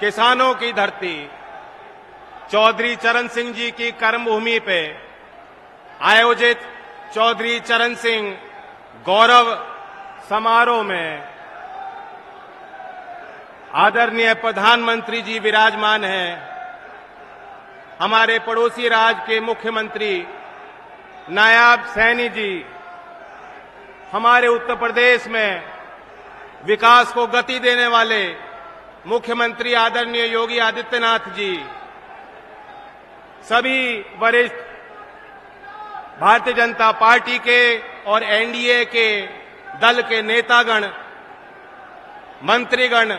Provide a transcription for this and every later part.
किसानों की धरती चौधरी चरण सिंह जी की कर्मभूमि पे आयोजित चौधरी चरण सिंह गौरव समारोह में आदरणीय प्रधानमंत्री जी विराजमान हैं। हमारे पड़ोसी राज्य के मुख्यमंत्री नायब सैनी जी, हमारे उत्तर प्रदेश में विकास को गति देने वाले मुख्यमंत्री आदरणीय योगी आदित्यनाथ जी, सभी वरिष्ठ भारतीय जनता पार्टी के और एनडीए के दल के नेतागण, मंत्रीगण,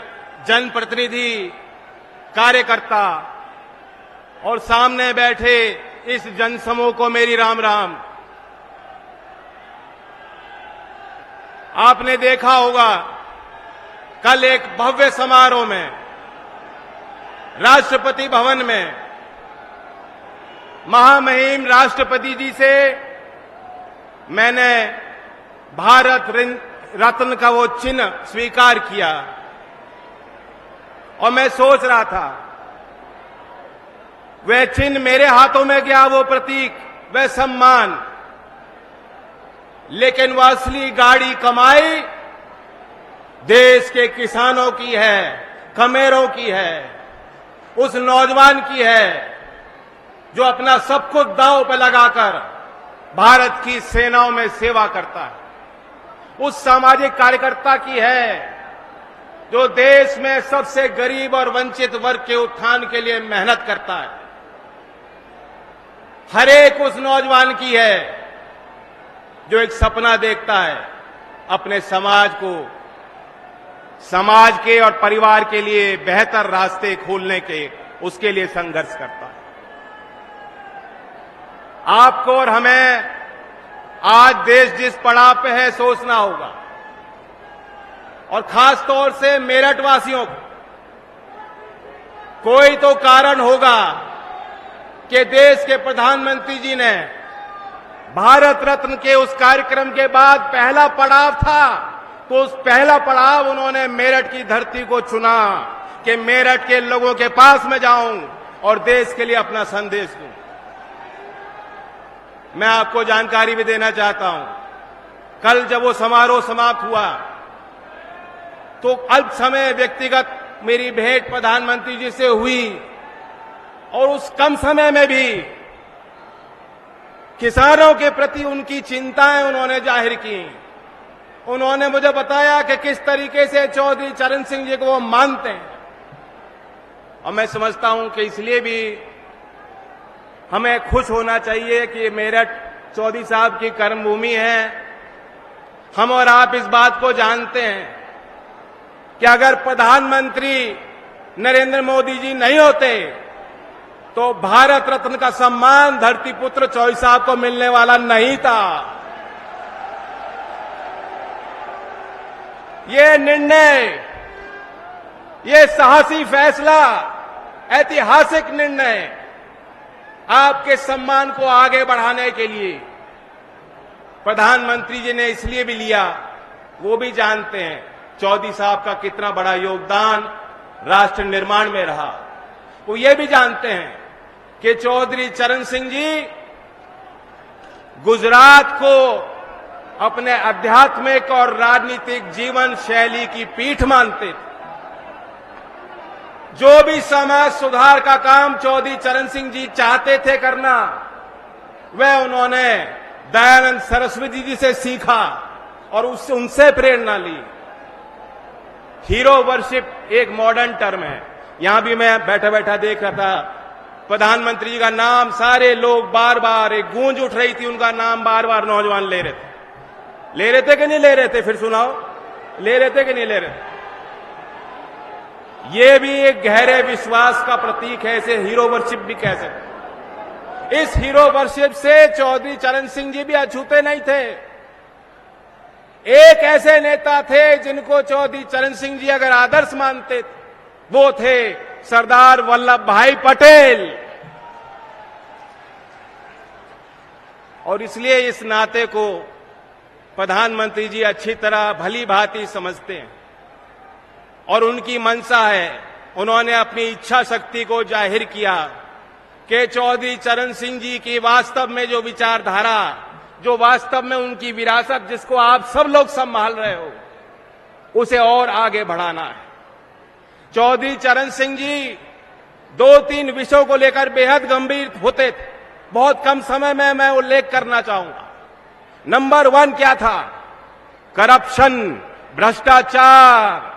जनप्रतिनिधि, कार्यकर्ता और सामने बैठे इस जनसमूह को मेरी राम राम। आपने देखा होगा कल एक भव्य समारोह में राष्ट्रपति भवन में महामहिम राष्ट्रपति जी से मैंने भारत रत्न का वो चिन्ह स्वीकार किया और मैं सोच रहा था वह चिन्ह मेरे हाथों में गया, वो प्रतीक, वह सम्मान, लेकिन वह असली गाड़ी कमाई देश के किसानों की है, खमेरों की है, उस नौजवान की है जो अपना सब कुछ दांव पर लगाकर भारत की सेनाओं में सेवा करता है, उस सामाजिक कार्यकर्ता की है जो देश में सबसे गरीब और वंचित वर्ग के उत्थान के लिए मेहनत करता है, हर एक उस नौजवान की है जो एक सपना देखता है अपने समाज को, समाज के और परिवार के लिए बेहतर रास्ते खोलने के, उसके लिए संघर्ष करता है। आपको और हमें आज देश जिस पड़ाव पे है सोचना होगा, और खास तौर से मेरठ वासियों को। कोई तो कारण होगा कि देश के प्रधानमंत्री जी ने भारत रत्न के उस कार्यक्रम के बाद पहला पड़ाव था, तो उस पहला पड़ाव उन्होंने मेरठ की धरती को चुना कि मेरठ के लोगों के पास में जाऊं और देश के लिए अपना संदेश दूं। मैं आपको जानकारी भी देना चाहता हूं, कल जब वो समारोह समाप्त हुआ तो अल्प समय व्यक्तिगत मेरी भेंट प्रधानमंत्री जी से हुई और उस कम समय में भी किसानों के प्रति उनकी चिंताएं उन्होंने जाहिर की। उन्होंने मुझे बताया कि किस तरीके से चौधरी चरण सिंह जी को वो मानते हैं, और मैं समझता हूं कि इसलिए भी हमें खुश होना चाहिए कि मेरठ चौधरी साहब की कर्मभूमि है। हम और आप इस बात को जानते हैं कि अगर प्रधानमंत्री नरेंद्र मोदी जी नहीं होते तो भारत रत्न का सम्मान धरती पुत्र चौधरी साहब को मिलने वाला नहीं था। ये निर्णय, ये साहसी फैसला, ऐतिहासिक निर्णय आपके सम्मान को आगे बढ़ाने के लिए प्रधानमंत्री जी ने इसलिए भी लिया, वो भी जानते हैं चौधरी साहब का कितना बड़ा योगदान राष्ट्र निर्माण में रहा। वो ये भी जानते हैं कि चौधरी चरण सिंह जी गुजरात को अपने आध्यात्मिक और राजनीतिक जीवन शैली की पीठ मानते थे। जो भी समाज सुधार का काम चौधरी चरण सिंह जी चाहते थे करना, वह उन्होंने दयानंद सरस्वती जी से सीखा और उससे उनसे प्रेरणा ली। हीरो वर्शिप एक मॉडर्न टर्म है। यहां भी मैं बैठा बैठा देख रहा था, प्रधानमंत्री जी का नाम सारे लोग बार बार, एक गूंज उठ रही थी, उनका नाम बार बार नौजवान ले रहे थे कि नहीं ले रहे थे? फिर सुनाओ, ले रहे थे कि नहीं ले रहे थे? ये भी एक गहरे विश्वास का प्रतीक है, इसे हीरो वर्शिप भी कह सकते। इस हीरो वर्शिप से चौधरी चरण सिंह जी भी अछूते नहीं थे। एक ऐसे नेता थे जिनको चौधरी चरण सिंह जी अगर आदर्श मानते थे, वो थे सरदार वल्लभ भाई पटेल। और इसलिए इस नाते को प्रधानमंत्री जी अच्छी तरह भली भांति समझते हैं और उनकी मंशा है उन्होंने अपनी इच्छा शक्ति को जाहिर किया कि चौधरी चरण सिंह जी की वास्तव में जो विचारधारा, जो वास्तव में उनकी विरासत, जिसको आप सब लोग संभाल रहे हो, उसे और आगे बढ़ाना है। चौधरी चरण सिंह जी 2-3 विषयों को लेकर बेहद गंभीर होते थे। बहुत कम समय में मैं उल्लेख करना चाहूंगा। नंबर 1 क्या था? करप्शन, भ्रष्टाचार।